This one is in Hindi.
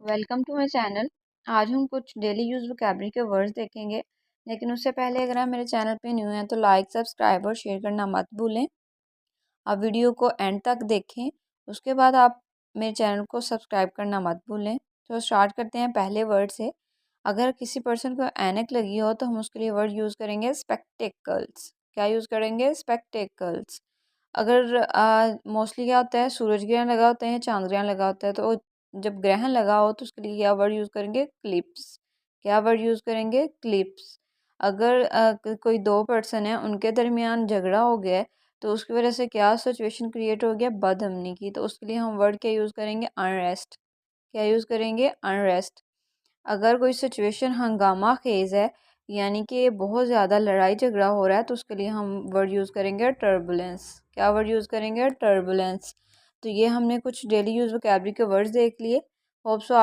Welcome to my channel. आज हम कुछ डेली यूज़ वोकैबलरी के वर्ड्स देखेंगे, लेकिन उससे पहले अगर आप मेरे चैनल पे न्यू हैं तो लाइक, सब्सक्राइब और शेयर करना मत भूलें। आप वीडियो को एंड तक देखें, उसके बाद आप मेरे चैनल को सब्सक्राइब करना मत भूलें। तो स्टार्ट करते हैं पहले वर्ड से। अगर किसी पर्सन को ऐनक लगी हो तो हम उसके लिए वर्ड यूज़ करेंगे स्पेक्टेकल्स। क्या यूज़ करेंगे? स्पेक्टेकल्स। अगर मोस्टली क्या होता है, सूरज ग्रहण लगा होता है या चांद ग्रहण लगा होता है, तो जब ग्रहण लगा हो तो उसके लिए क्या वर्ड यूज़ करेंगे? क्लिप्स। क्या वर्ड यूज़ करेंगे? क्लिप्स। अगर कोई दो पर्सन है, उनके दरमियान झगड़ा हो गया है, तो उसकी वजह से क्या सिचुएशन क्रिएट हो गया? बदअमनी की। तो उसके लिए हम वर्ड क्या यूज़ करेंगे? अनरेस्ट। क्या यूज़ करेंगे? अनरेस्ट। अगर कोई सिचुएशन हंगामा खेज है, यानी कि बहुत ज़्यादा लड़ाई झगड़ा हो रहा है, तो उसके लिए हम वर्ड यूज़ करेंगे टर्बुलेंस। क्या वर्ड यूज़ करेंगे? टर्बुलेंस। तो ये हमने कुछ डेली यूज़ वोकैबलरी के वर्ड्स देख लिए। Hope so